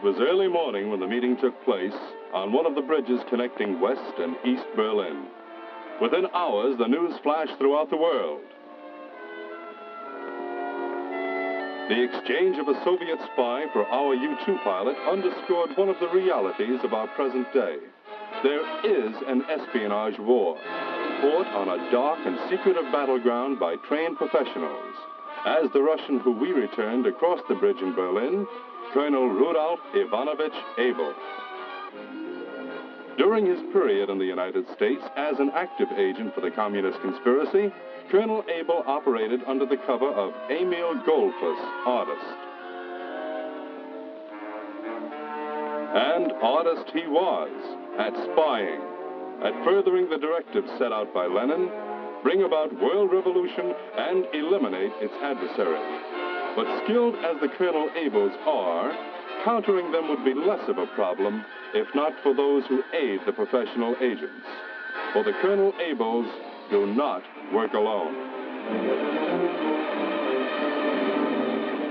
It was early morning when the meeting took place on one of the bridges connecting West and East Berlin. Within hours, the news flashed throughout the world. The exchange of a Soviet spy for our U-2 pilot underscored one of the realities of our present day. There is an espionage war, fought on a dark and secretive battleground by trained professionals, as the Russian who we returned across the bridge in Berlin, Colonel Rudolf Ivanovich Abel. During his period in the United States as an active agent for the communist conspiracy, Colonel Abel operated under the cover of Emil Goldfuss, artist. And artist he was, at spying, at furthering the directives set out by Lenin, bring about world revolution and eliminate its adversary. But skilled as the Colonel Abels are, countering them would be less of a problem if not for those who aid the professional agents. For the Colonel Abels do not work alone.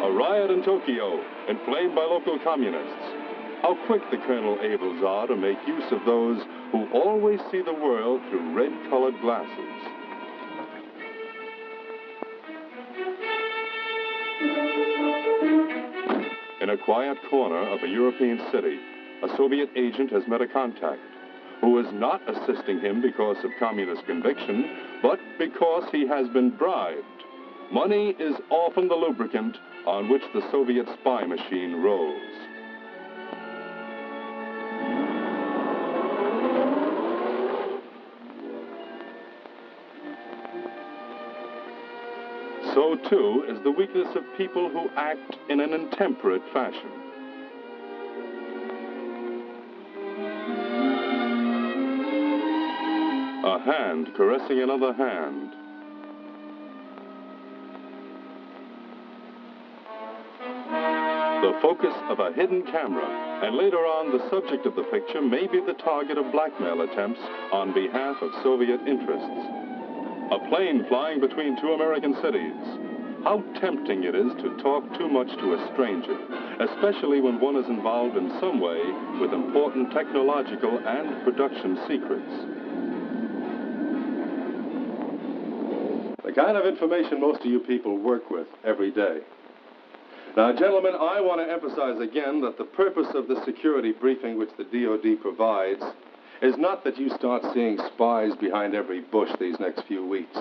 A riot in Tokyo, inflamed by local communists. How quick the Colonel Abels are to make use of those who always see the world through red-colored glasses. In a quiet corner of a European city, a Soviet agent has met a contact who is not assisting him because of communist conviction, but because he has been bribed. Money is often the lubricant on which the Soviet spy machine rolls. So, too, is the weakness of people who act in an intemperate fashion. A hand caressing another hand. The focus of a hidden camera, and later on the subject of the picture may be the target of blackmail attempts on behalf of Soviet interests. A plane flying between two American cities. How tempting it is to talk too much to a stranger, especially when one is involved in some way with important technological and production secrets. The kind of information most of you people work with every day. Now, gentlemen, I want to emphasize again that the purpose of the security briefing which the DOD provides is not that you start seeing spies behind every bush these next few weeks.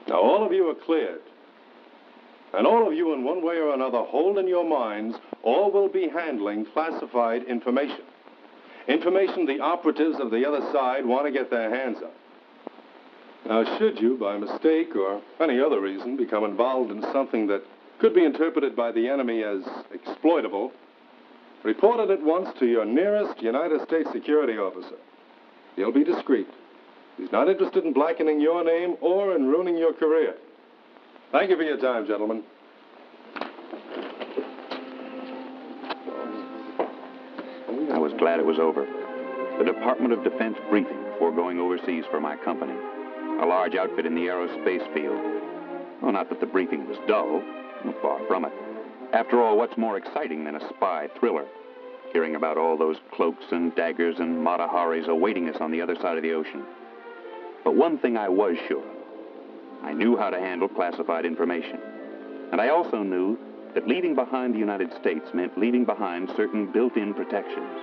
Now, all of you are cleared. And all of you, in one way or another, hold in your minds, all will be handling classified information. Information the operatives of the other side want to get their hands on. Now, should you, by mistake or any other reason, become involved in something that could be interpreted by the enemy as exploitable, report it at once to your nearest United States security officer. He'll be discreet. He's not interested in blackening your name or in ruining your career. Thank you for your time, gentlemen. I was glad it was over. The Department of Defense briefing before going overseas for my company. A large outfit in the aerospace field. Well, not that the briefing was dull. Far from it. After all, what's more exciting than a spy thriller? Hearing about all those cloaks and daggers and Mata Haris awaiting us on the other side of the ocean. But one thing I was sure of. I knew how to handle classified information. And I also knew that leaving behind the United States meant leaving behind certain built-in protections.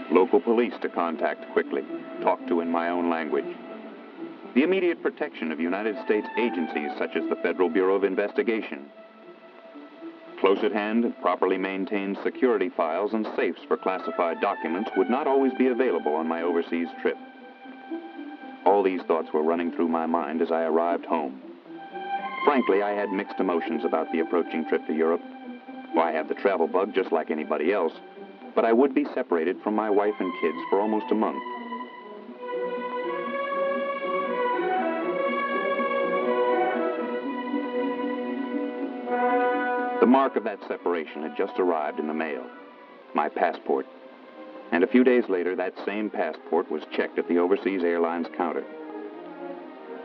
Local police to contact quickly, talk to in my own language. The immediate protection of United States agencies such as the Federal Bureau of Investigation. Close at hand, properly maintained security files and safes for classified documents would not always be available on my overseas trip. All these thoughts were running through my mind as I arrived home. Frankly, I had mixed emotions about the approaching trip to Europe. Well, I have the travel bug just like anybody else, but I would be separated from my wife and kids for almost a month. The mark of that separation had just arrived in the mail, my passport. And a few days later, that same passport was checked at the Overseas Airlines counter.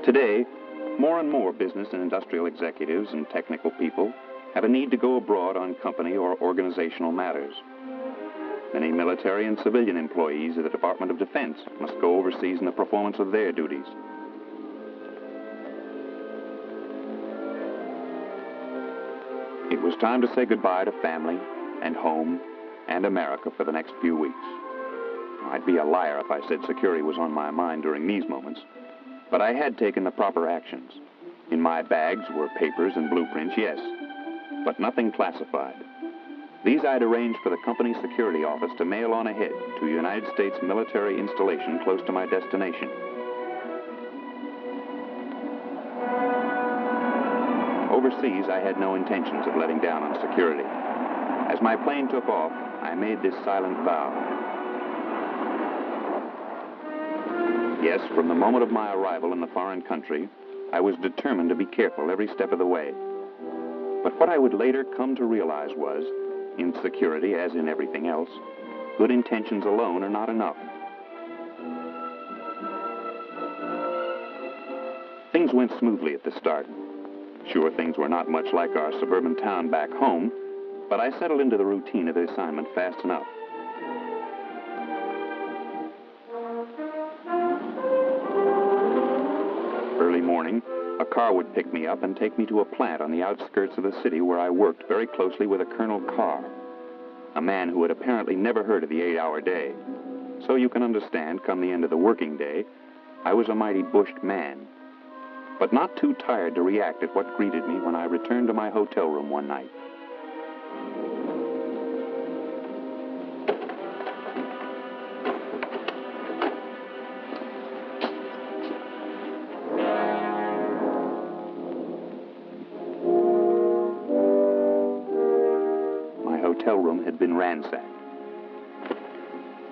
Today, More and more business and industrial executives and technical people have a need to go abroad on company or organizational matters. Many military and civilian employees of the Department of Defense must go overseas in the performance of their duties. It was time to say goodbye to family and home and America for the next few weeks. I'd be a liar if I said security was on my mind during these moments, but I had taken the proper actions. In my bags were papers and blueprints, yes, but nothing classified. These I'd arranged for the company's security office to mail on ahead to a United States military installation close to my destination. Overseas, I had no intentions of letting down on security. As my plane took off, I made this silent vow. Yes, from the moment of my arrival in the foreign country, I was determined to be careful every step of the way. But what I would later come to realize was, in security, as in everything else, good intentions alone are not enough. Things went smoothly at the start. Sure, things were not much like our suburban town back home, but I settled into the routine of the assignment fast enough. Early morning, a car would pick me up and take me to a plant on the outskirts of the city where I worked very closely with a Colonel Carr, a man who had apparently never heard of the 8-hour day. So you can understand, come the end of the working day, I was a mighty bushed man, but not too tired to react at what greeted me when I returned to my hotel room one night. My hotel room had been ransacked.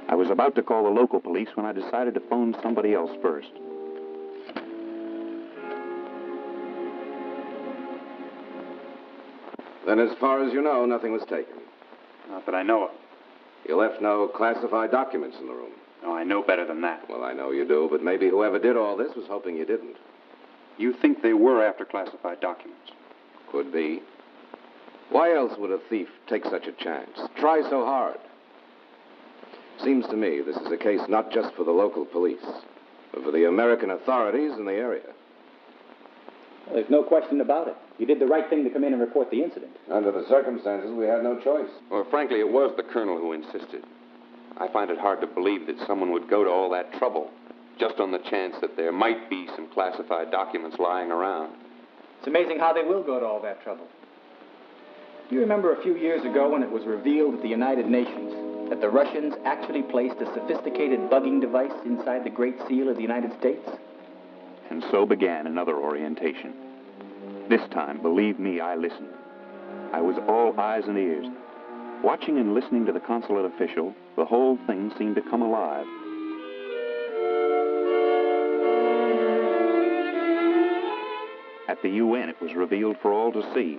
I was about to call the local police when I decided to phone somebody else first. Then as far as you know, nothing was taken. Not that I know of. You left no classified documents in the room. No, I know better than that. Well, I know you do, but maybe whoever did all this was hoping you didn't. You think they were after classified documents? Could be. Why else would a thief take such a chance? Try so hard? Seems to me this is a case not just for the local police, but for the American authorities in the area. Well, there's no question about it. You did the right thing to come in and report the incident. Under the circumstances, we had no choice. Well, frankly, it was the colonel who insisted. I find it hard to believe that someone would go to all that trouble just on the chance that there might be some classified documents lying around. It's amazing how they will go to all that trouble. You remember a few years ago when it was revealed at the United Nations that the Russians actually placed a sophisticated bugging device inside the Great Seal of the United States? And so began another orientation. This time, believe me, I listened. I was all eyes and ears. Watching and listening to the consulate official, the whole thing seemed to come alive. At the UN, it was revealed for all to see.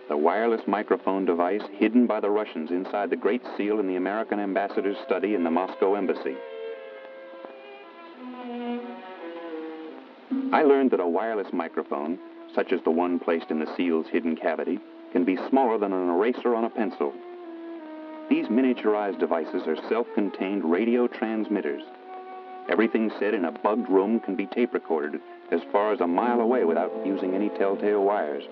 The wireless microphone device hidden by the Russians inside the Great Seal in the American ambassador's study in the Moscow embassy. I learned that a wireless microphone, such as the one placed in the seal's hidden cavity, can be smaller than an eraser on a pencil. These miniaturized devices are self-contained radio transmitters. Everything said in a bugged room can be tape recorded as far as a mile away without using any telltale wires.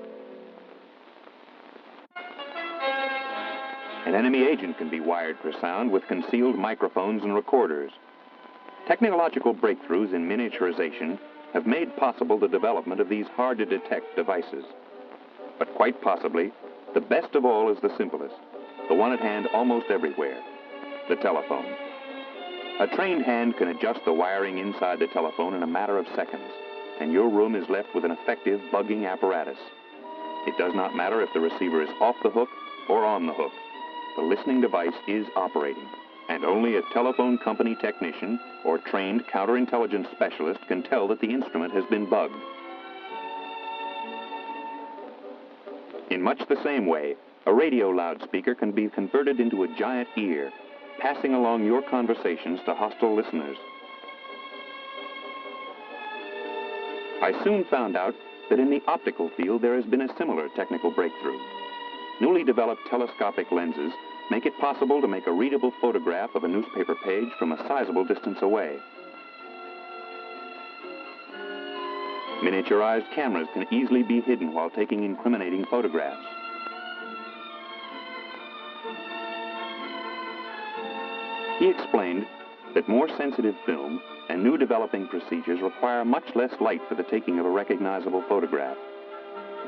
An enemy agent can be wired for sound with concealed microphones and recorders. Technological breakthroughs in miniaturization have made possible the development of these hard-to-detect devices. But quite possibly, the best of all is the simplest, the one at hand almost everywhere, the telephone. A trained hand can adjust the wiring inside the telephone in a matter of seconds, and your room is left with an effective bugging apparatus. It does not matter if the receiver is off the hook or on the hook. The listening device is operating, and only a telephone company technician or trained counterintelligence specialist can tell that the instrument has been bugged. In much the same way, a radio loudspeaker can be converted into a giant ear, passing along your conversations to hostile listeners. I soon found out that in the optical field there has been a similar technical breakthrough. Newly developed telescopic lenses make it possible to make a readable photograph of a newspaper page from a sizable distance away. Miniaturized cameras can easily be hidden while taking incriminating photographs. He explained that more sensitive film and new developing procedures require much less light for the taking of a recognizable photograph.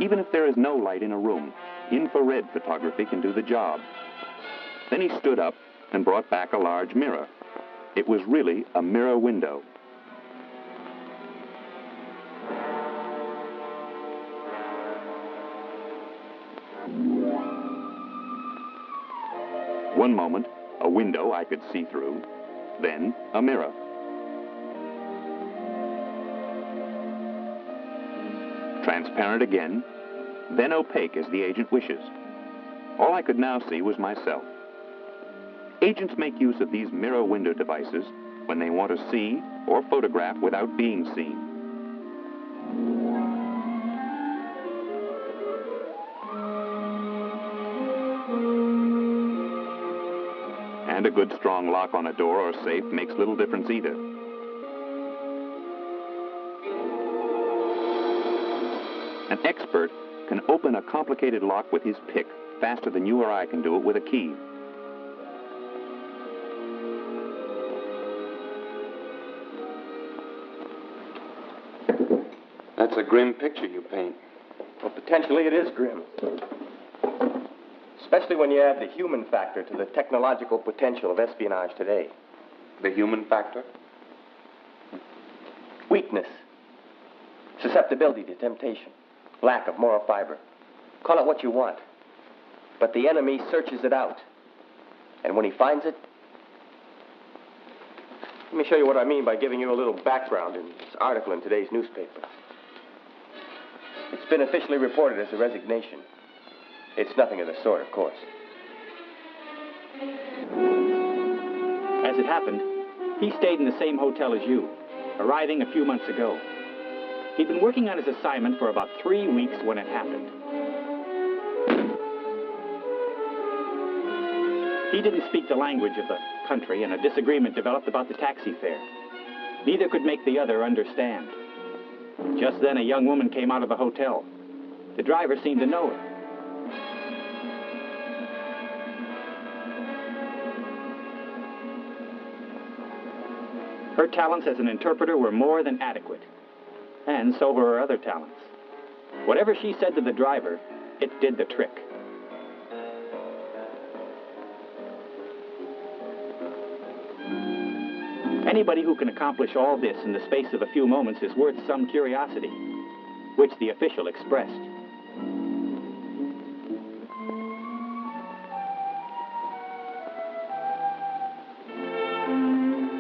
Even if there is no light in a room, infrared photography can do the job. Then he stood up and brought back a large mirror. It was really a mirror window. One moment, a window I could see through, then a mirror. Transparent again, then opaque as the agent wishes. All I could now see was myself. Agents make use of these mirror window devices when they want to see or photograph without being seen. And a good strong lock on a door or safe makes little difference either. An expert can open a complicated lock with his pick faster than you or I can do it with a key. That's a grim picture you paint. Well, potentially it is grim. Especially when you add the human factor to the technological potential of espionage today. The human factor? Weakness, susceptibility to temptation, lack of moral fiber. Call it what you want. But the enemy searches it out. And when he finds it, let me show you what I mean by giving you a little background in this article in today's newspaper. It's been officially reported as a resignation. It's nothing of the sort, of course. As it happened, he stayed in the same hotel as you, arriving a few months ago. He'd been working on his assignment for about 3 weeks when it happened. He didn't speak the language of the country, and a disagreement developed about the taxi fare. Neither could make the other understand. Just then, a young woman came out of the hotel. The driver seemed to know her. Her talents as an interpreter were more than adequate, and so were her other talents. Whatever she said to the driver, it did the trick. Anybody who can accomplish all this in the space of a few moments is worth some curiosity, which the official expressed.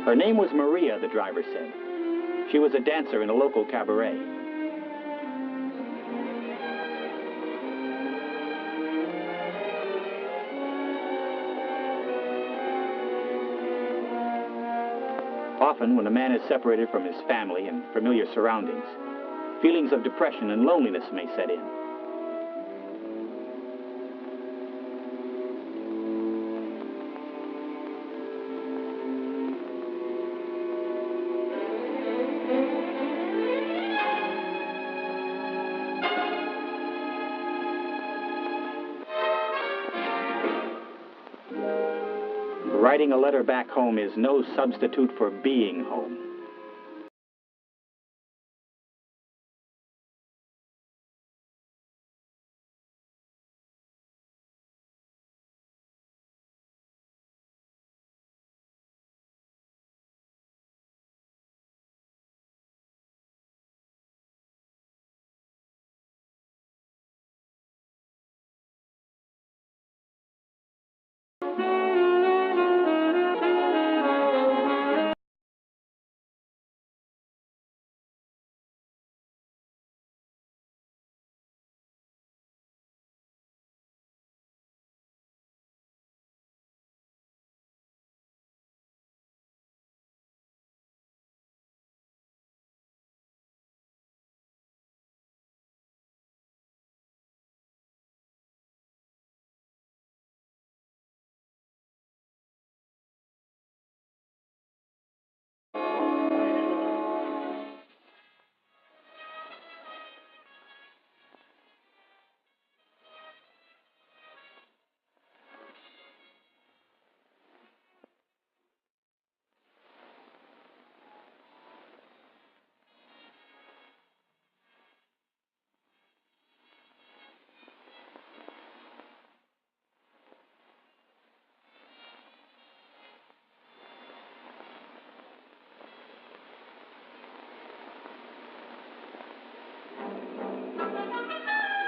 Her name was Maria, the driver said. She was a dancer in a local cabaret. Often, when a man is separated from his family and familiar surroundings, feelings of depression and loneliness may set in. Writing a letter back home is no substitute for being home.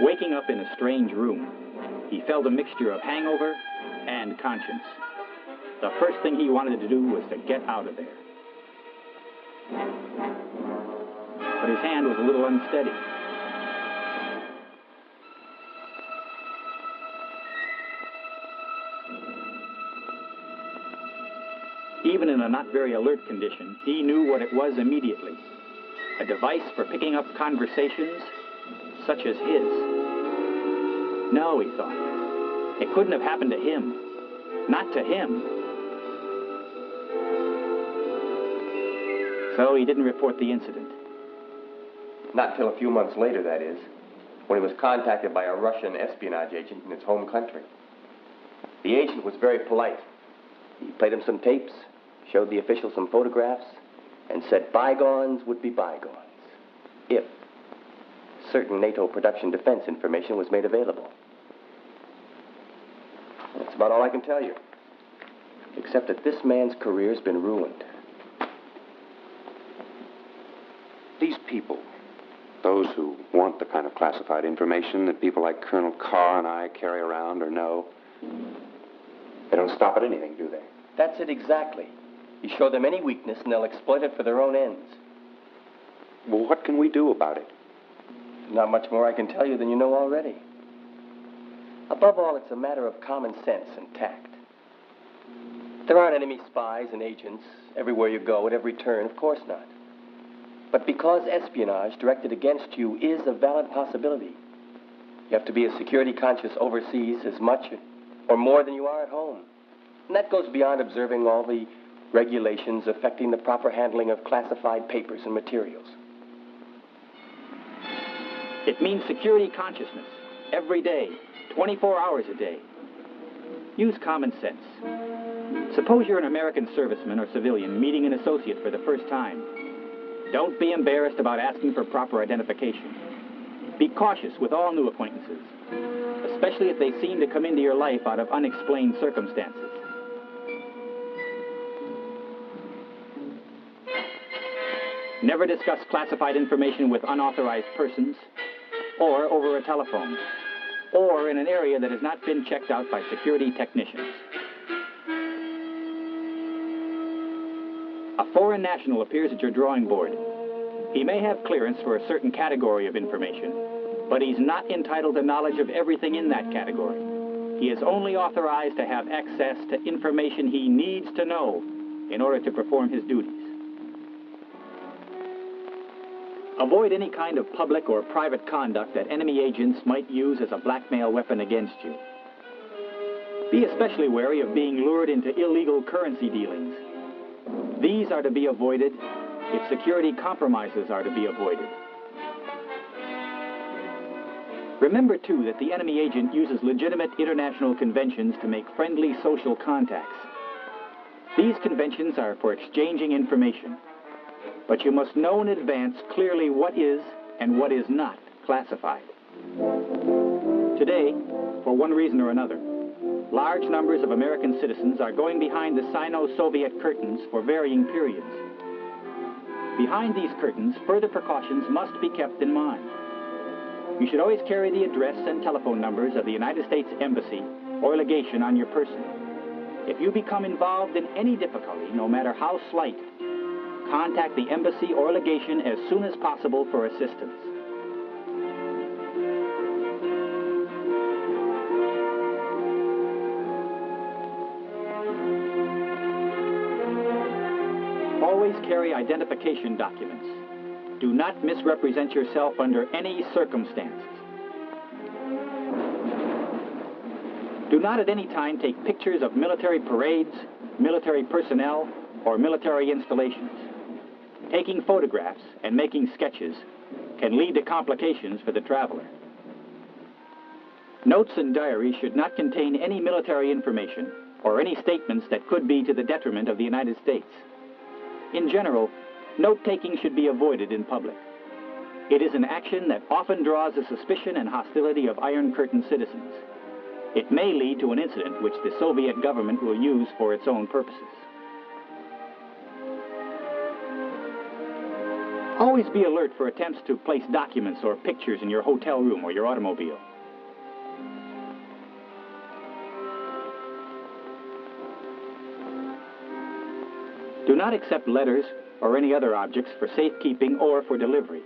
Waking up in a strange room, he felt a mixture of hangover and conscience. The first thing he wanted to do was to get out of there. But his hand was a little unsteady. Even in a not very alert condition, he knew what it was immediately. A device for picking up conversations such as his. No, he thought. It couldn't have happened to him. Not to him. So he didn't report the incident. Not till a few months later, that is, when he was contacted by a Russian espionage agent in his home country. The agent was very polite. He played him some tapes, showed the official some photographs, and said bygones would be bygones if certain NATO production defense information was made available. That's about all I can tell you, except that this man's career's been ruined. These people, those who want the kind of classified information that people like Colonel Carr and I carry around or know, they don't stop at anything, do they? That's it exactly. You show them any weakness and they'll exploit it for their own ends. Well, what can we do about it? Not much more I can tell you than you know already. Above all, it's a matter of common sense and tact. There aren't enemy spies and agents everywhere you go at every turn, of course not. But because espionage directed against you is a valid possibility, you have to be as security conscious overseas as much or more than you are at home. And that goes beyond observing all the regulations affecting the proper handling of classified papers and materials. It means security consciousness, every day, 24 hours a day. Use common sense. Suppose you're an American serviceman or civilian meeting an associate for the first time. Don't be embarrassed about asking for proper identification. Be cautious with all new acquaintances, especially if they seem to come into your life out of unexplained circumstances. Never discuss classified information with unauthorized persons, or over a telephone, or in an area that has not been checked out by security technicians. A foreign national appears at your drawing board. He may have clearance for a certain category of information, but he's not entitled to knowledge of everything in that category. He is only authorized to have access to information he needs to know in order to perform his duties. Avoid any kind of public or private conduct that enemy agents might use as a blackmail weapon against you. Be especially wary of being lured into illegal currency dealings. These are to be avoided if security compromises are to be avoided. Remember, too, that the enemy agent uses legitimate international conventions to make friendly social contacts. These conventions are for exchanging information. But you must know in advance clearly what is and what is not classified. Today, for one reason or another, large numbers of American citizens are going behind the Sino-Soviet curtains for varying periods. Behind these curtains, further precautions must be kept in mind. You should always carry the address and telephone numbers of the United States Embassy or legation on your person. If you become involved in any difficulty, no matter how slight, contact the embassy or legation as soon as possible for assistance. Always carry identification documents. Do not misrepresent yourself under any circumstances. Do not at any time take pictures of military parades, military personnel, or military installations. Taking photographs and making sketches can lead to complications for the traveler. Notes and diaries should not contain any military information or any statements that could be to the detriment of the United States. In general, note-taking should be avoided in public. It is an action that often draws the suspicion and hostility of Iron Curtain citizens. It may lead to an incident which the Soviet government will use for its own purposes. Always be alert for attempts to place documents or pictures in your hotel room or your automobile. Do not accept letters or any other objects for safekeeping or for delivery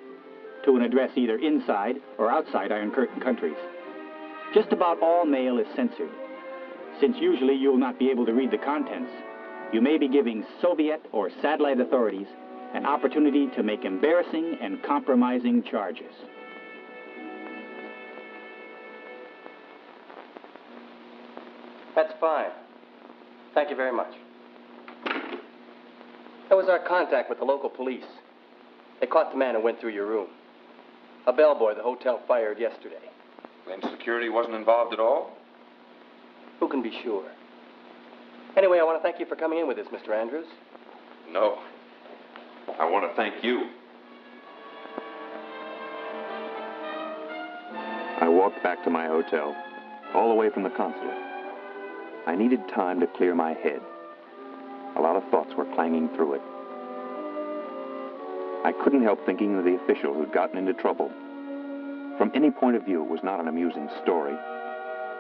to an address either inside or outside Iron Curtain countries. Just about all mail is censored. Since usually you will not be able to read the contents, you may be giving Soviet or satellite authorities an opportunity to make embarrassing and compromising charges. That's fine. Thank you very much. That was our contact with the local police. They caught the man who went through your room. A bellboy the hotel fired yesterday. Then security wasn't involved at all? Who can be sure? Anyway, I want to thank you for coming in with us, Mr. Andrews. No. I want to thank you. I walked back to my hotel, all the way from the consulate. I needed time to clear my head. A lot of thoughts were clanging through it. I couldn't help thinking of the official who'd gotten into trouble. From any point of view, it was not an amusing story.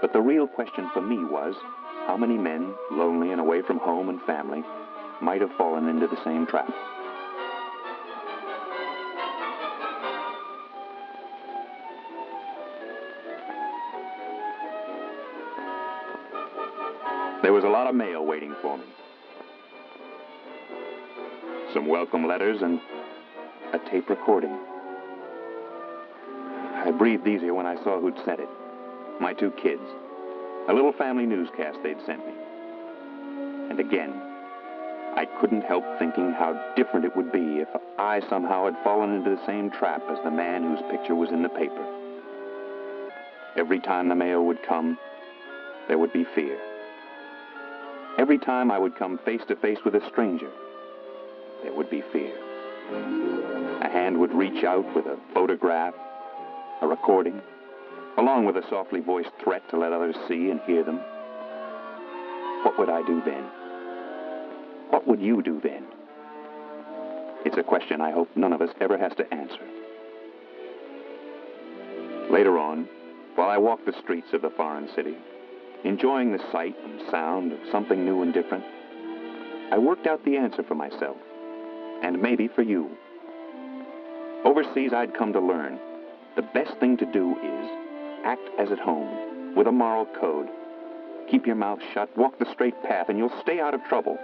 But the real question for me was, how many men, lonely and away from home and family, might have fallen into the same trap? There was a lot of mail waiting for me. Some welcome letters and a tape recording. I breathed easier when I saw who'd sent it. My two kids. A little family newscast they'd sent me. And again, I couldn't help thinking how different it would be if I somehow had fallen into the same trap as the man whose picture was in the paper. Every time the mail would come, there would be fear. Every time I would come face to face with a stranger, there would be fear. A hand would reach out with a photograph, a recording, along with a softly voiced threat to let others see and hear them. What would I do then? What would you do then? It's a question I hope none of us ever has to answer. Later on, while I walked the streets of the foreign city, enjoying the sight and sound of something new and different, I worked out the answer for myself, and maybe for you. Overseas, I'd come to learn the best thing to do is act as at home, with a moral code. Keep your mouth shut, walk the straight path, and you'll stay out of trouble.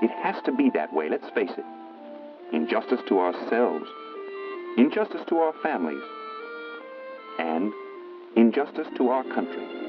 It has to be that way, let's face it. Injustice to ourselves, injustice to our families, and injustice to our country.